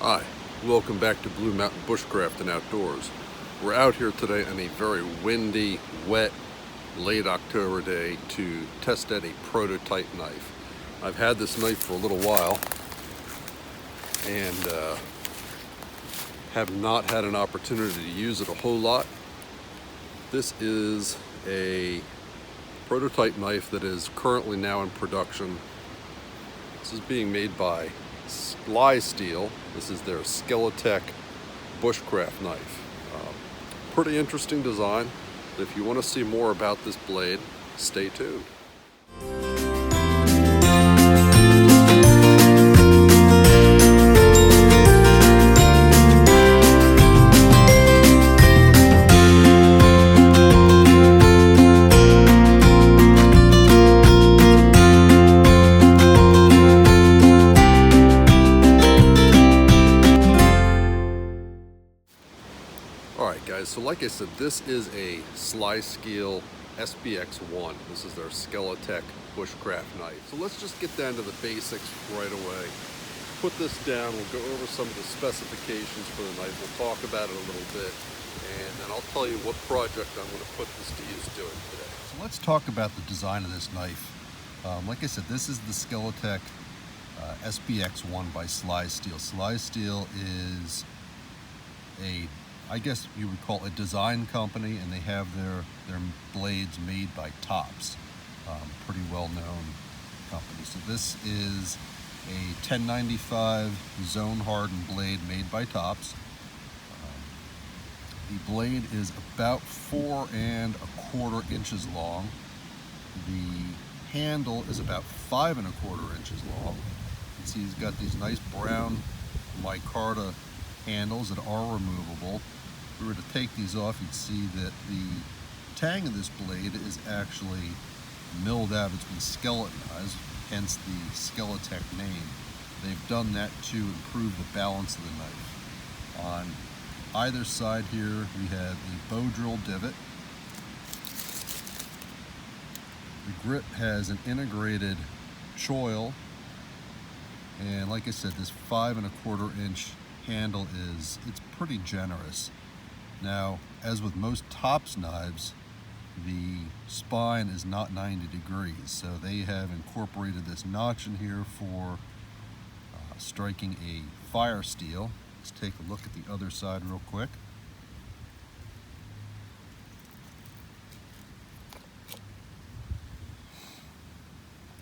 Hi, welcome back to Blue Mountain Bushcraft and Outdoors. We're out here today on a very windy, wet, late October day to test out a prototype knife. I've had this knife for a little while and have not had an opportunity to use it a whole lot. This is a prototype knife that is currently now in production. This is being made by Slysteel. This is their Skeletek Bushcraft Knife. Pretty interesting design. If you want to see more about this blade, stay tuned. Alright guys, so like I said, this is a Slysteel SBX1. This is their Skeletek Bushcraft Knife. So let's just get down to the basics right away. Put this down, we'll go over some of the specifications for the knife, we'll talk about it a little bit, and then I'll tell you what project I'm going to put this to use doing today. So let's talk about the design of this knife. Like I said, this is the Skeletek SBX1 by Slysteel. Slysteel is I guess you would call it a design company, and they have their blades made by Tops, pretty well-known company. So this is a 1095 zone hardened blade made by Tops. The blade is about 4 1/4 inches long. The handle is about 5 1/4 inches long. You can see he's got these nice brown micarta handles that are removable. If we were to take these off, you'd see that the tang of this blade is actually milled out. It's been skeletonized, hence the Skeletek name. They've done that to improve the balance of the knife. On either side here, we have a bow drill divot. The grip has an integrated choil, and like I said, this 5 1/4 inch handle it's pretty generous. Now, as with most Tops knives, the spine is not 90 degrees, so they have incorporated this notch in here for striking a fire steel. Let's take a look at the other side real quick.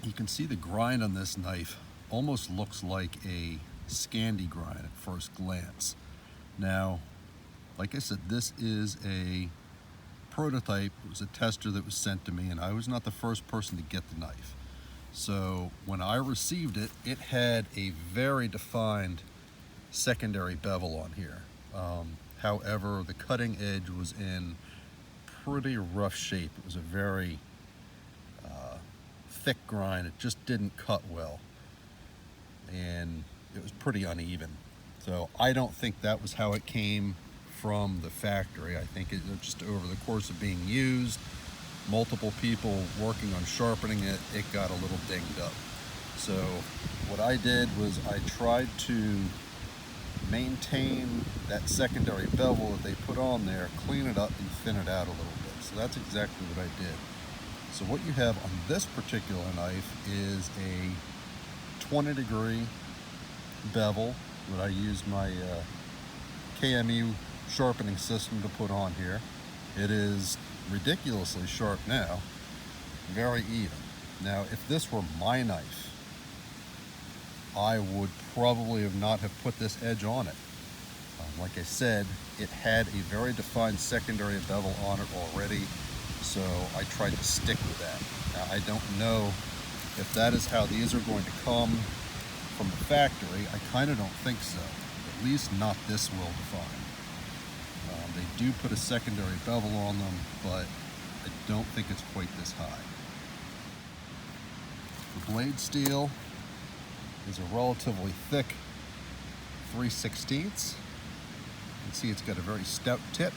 You can see the grind on this knife almost looks like a Scandi grind at first glance. Now, like I said, this is a prototype. It was a tester that was sent to me, and I was not the first person to get the knife. So when I received it, it had a very defined secondary bevel on here. However, the cutting edge was in pretty rough shape. It was a very thick grind. It just didn't cut well, and it was pretty uneven. So I don't think that was how it came from the factory. I think it just over the course of being used, multiple people working on sharpening it, it got a little dinged up. So what I did was I tried to maintain that secondary bevel that they put on there, clean it up and thin it out a little bit. So that's exactly what I did. So what you have on this particular knife is a 20-degree bevel that I used my KME sharpening system to put on here. It is ridiculously sharp now, very even. Now, if this were my knife, I would probably not have put this edge on it. Like I said, it had a very defined secondary bevel on it already, so I tried to stick with that. Now, I don't know if that is how these are going to come from the factory. I kind of don't think so, at least not this well defined. They do put a secondary bevel on them, but I don't think it's quite this high. The blade steel is a relatively thick 3/16. You can see it's got a very stout tip.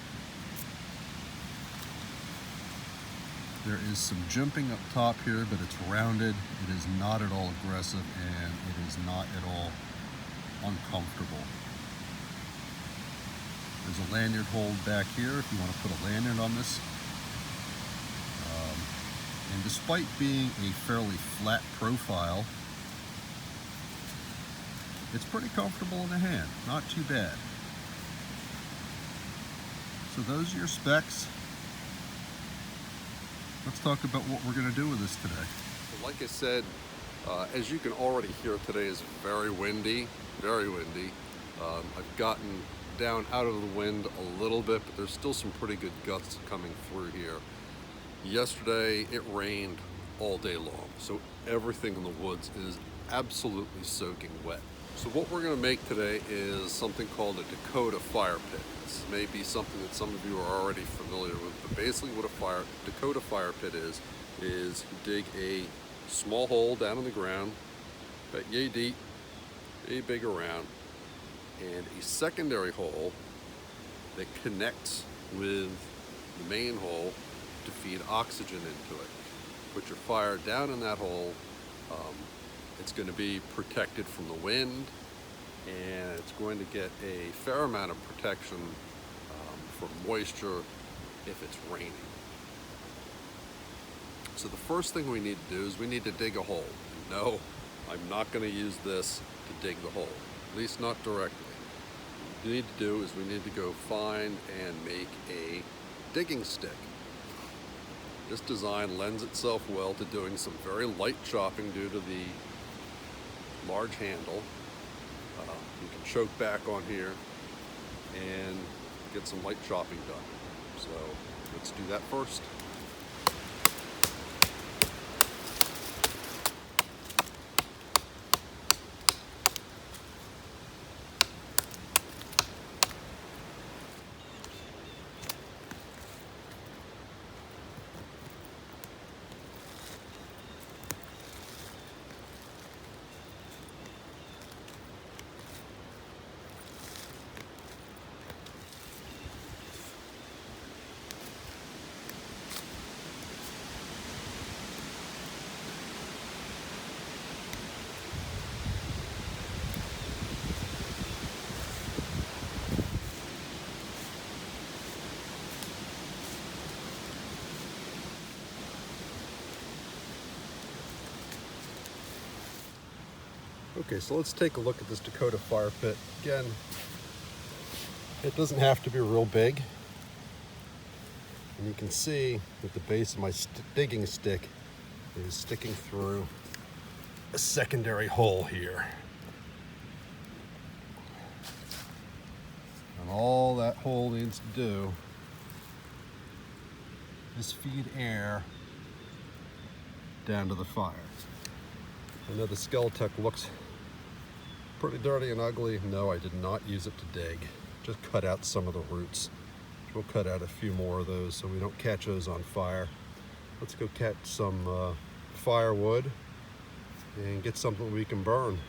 There is some jimping up top here, but it's rounded. It is not at all aggressive, and it is not at all uncomfortable. There's a lanyard hold back here if you want to put a lanyard on this. And despite being a fairly flat profile, it's pretty comfortable in the hand, not too bad. So those are your specs. Let's talk about what we're going to do with this today. So like I said, as you can already hear, today is very windy, very windy. I've gotten down out of the wind a little bit, but there's still some pretty good gusts coming through here. Yesterday it rained all day long, so everything in the woods is absolutely soaking wet. So what we're going to make today is something called a Dakota fire pit. This may be something that some of you are already familiar with, but basically what a Dakota fire pit is you dig a small hole down in the ground, about yay deep, yay big around, and a secondary hole that connects with the main hole to feed oxygen into it. Put your fire down in that hole. It's going to be protected from the wind, and it's going to get a fair amount of protection from moisture if it's raining. So the first thing we need to do is we need to dig a hole. And no, I'm not going to use this to dig the hole, at least not directly. What we need to do is we need to go find and make a digging stick. This design lends itself well to doing some very light chopping due to the large handle. You can choke back on here and get some light chopping done. So let's do that first. Okay, so let's take a look at this Dakota fire pit. Again, it doesn't have to be real big. And you can see that the base of my digging stick is sticking through a secondary hole here. And all that hole needs to do is feed air down to the fire. I know the Skeletek looks pretty dirty and ugly. No, I did not use it to dig. Just cut out some of the roots. We'll cut out a few more of those so we don't catch those on fire. Let's go catch some firewood and get something we can burn.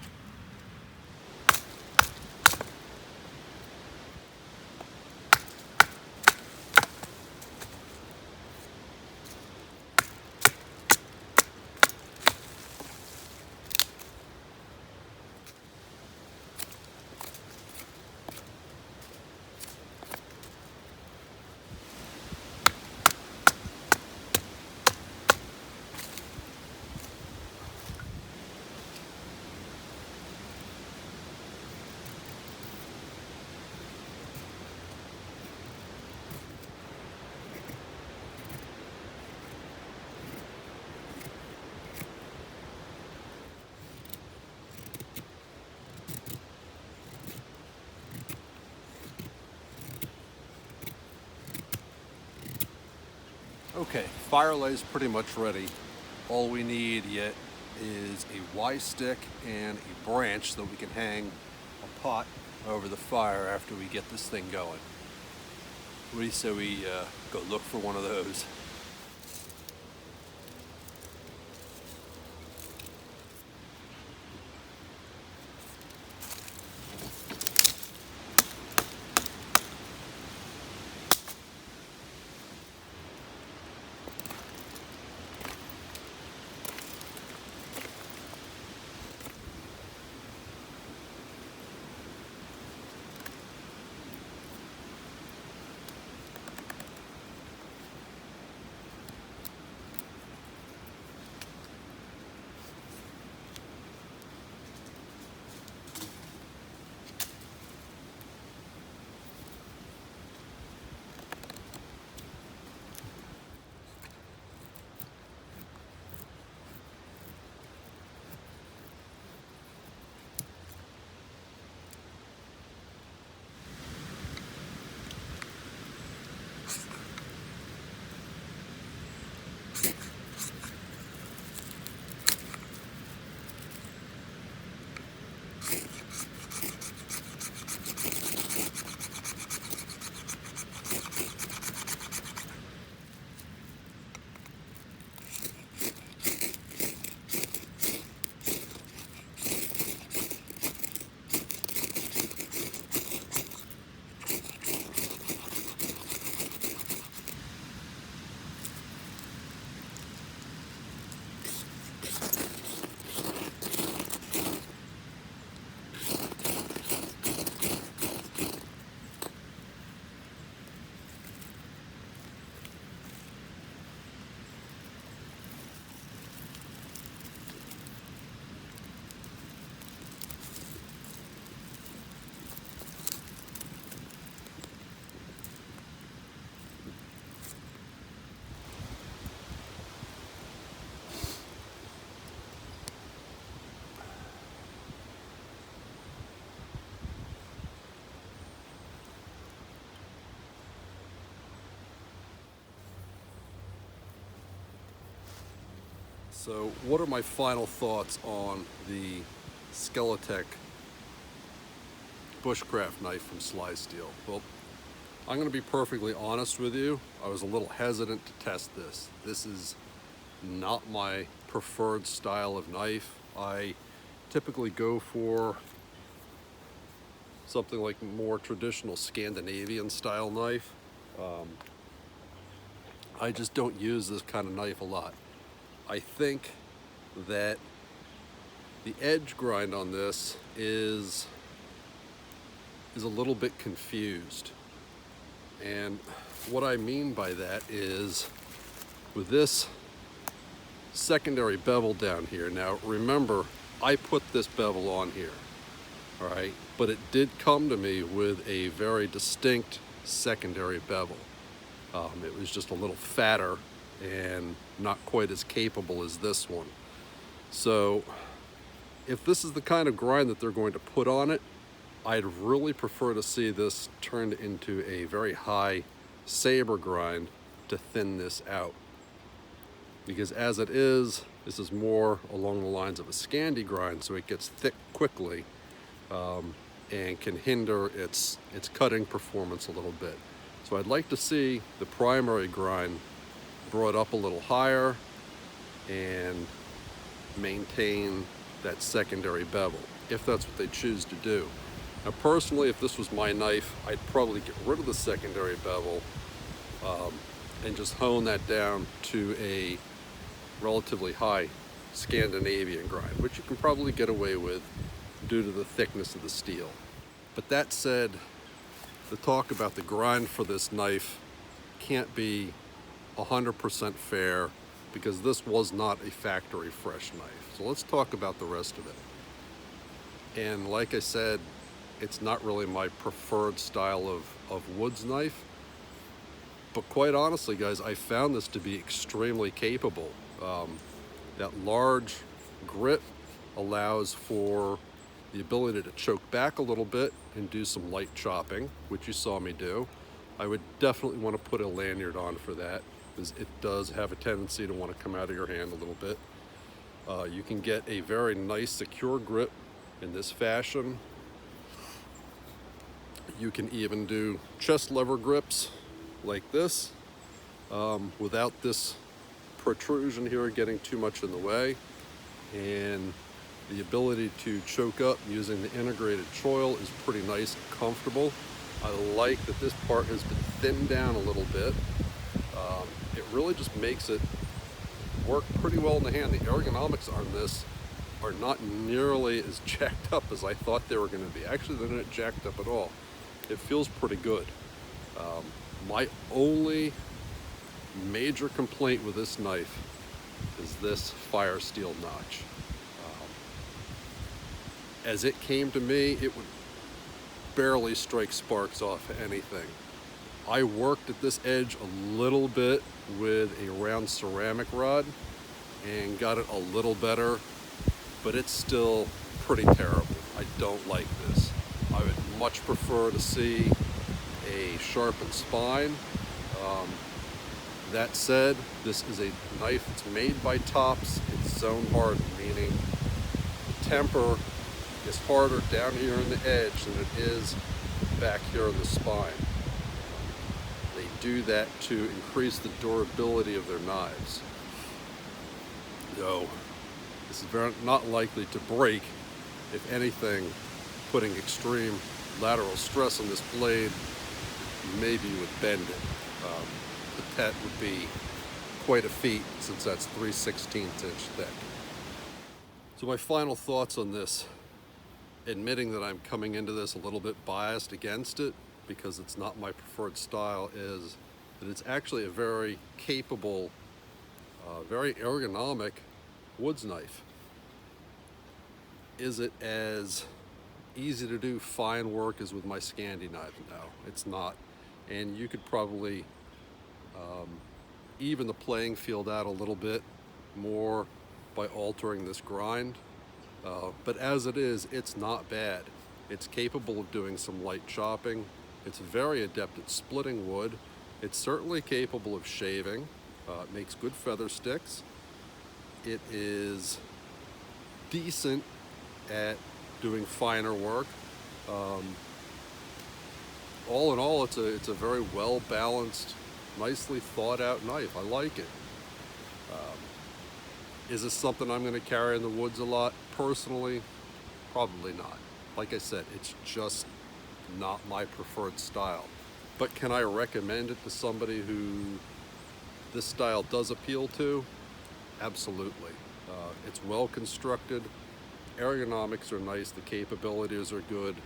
Okay, fire lay's pretty much ready. All we need yet is a Y stick and a branch so that we can hang a pot over the fire after we get this thing going. What do you say we go look for one of those? So what are my final thoughts on the Skeletek Bushcraft knife from Slysteel? Well, I'm going to be perfectly honest with you. I was a little hesitant to test this. This is not my preferred style of knife. I typically go for something like more traditional Scandinavian style knife. I just don't use this kind of knife a lot. I think that the edge grind on this is a little bit confused. And what I mean by that is with this secondary bevel down here. Now remember, I put this bevel on here, all right? But it did come to me with a very distinct secondary bevel. It was just a little fatter and not quite as capable as this one. So if this is the kind of grind that they're going to put on it, I'd really prefer to see this turned into a very high saber grind to thin this out. Because as it is, this is more along the lines of a Scandi grind, so it gets thick quickly and can hinder its cutting performance a little bit. So I'd like to see the primary grind brought up a little higher and maintain that secondary bevel, if that's what they choose to do. Now personally, if this was my knife, I'd probably get rid of the secondary bevel and just hone that down to a relatively high Scandinavian grind, which you can probably get away with due to the thickness of the steel. But that said, the talk about the grind for this knife can't be 100% fair because this was not a factory fresh knife. So let's talk about the rest of it. And like I said, it's not really my preferred style of woods knife, but quite honestly, guys, I found this to be extremely capable. That large grit allows for the ability to choke back a little bit and do some light chopping, which you saw me do. I would definitely want to put a lanyard on for that, because it does have a tendency to want to come out of your hand a little bit. You can get a very nice secure grip in this fashion. You can even do chest lever grips like this without this protrusion here getting too much in the way, and the ability to choke up using the integrated choil is pretty nice and comfortable. I like that this part has been thinned down a little bit. It really just makes it work pretty well in the hand. The ergonomics on this are not nearly as jacked up as I thought they were going to be. Actually, they're not jacked up at all. It feels pretty good. My only major complaint with this knife is this fire steel notch. As it came to me, it would barely strike sparks off anything. I worked at this edge a little bit with a round ceramic rod and got it a little better, but it's still pretty terrible. I don't like this. I would much prefer to see a sharpened spine. That said, this is a knife that's made by Tops. It's zone hardened, meaning the temper is harder down here in the edge than it is back here in the spine. They do that to increase the durability of their knives. Though this is not likely to break. If anything, putting extreme lateral stress on this blade, maybe you would bend it. But that would be quite a feat since that's 3/16 inch thick. So my final thoughts on this, admitting that I'm coming into this a little bit biased against it because it's not my preferred style, is that it's actually a very capable, very ergonomic woods knife. Is it as easy to do fine work as with my Scandi knife? No, it's not. And you could probably even the playing field out a little bit more by altering this grind. But as it is, it's not bad. It's capable of doing some light chopping. It's very adept at splitting wood. It's certainly capable of shaving. It makes good feather sticks. It is decent at doing finer work. All in all, it's a very well balanced, nicely thought out knife. I like it. Is this something I'm going to carry in the woods a lot? Personally, probably not. Like I said, it's just not my preferred style. But can I recommend it to somebody who this style does appeal to? Absolutely. It's well constructed, ergonomics are nice, the capabilities are good.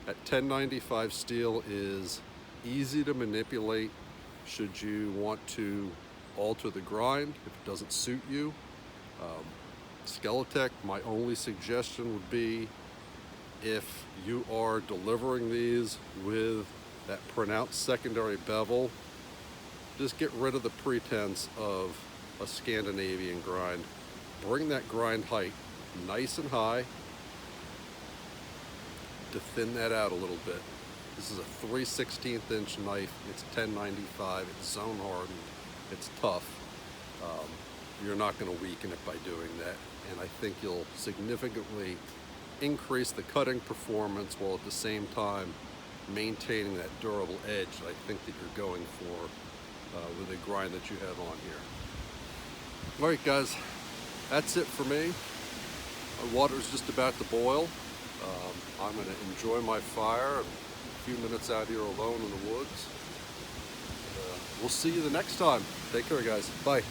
At 1095 steel is easy to manipulate should you want to alter the grind if it doesn't suit you. Skeletek, my only suggestion would be, if you are delivering these with that pronounced secondary bevel, just get rid of the pretense of a Scandinavian grind. Bring that grind height nice and high to thin that out a little bit. This is a 3/16 inch knife. It's 1095. It's zone hardened. It's tough. You're not going to weaken it by doing that, and I think you'll significantly increase the cutting performance while at the same time maintaining that durable edge that I think that you're going for with the grind that you have on here. All right, guys, that's it for me. My water's just about to boil. I'm going to enjoy my fire. I'm a few minutes out here alone in the woods. We'll see you the next time. Take care, guys. Bye.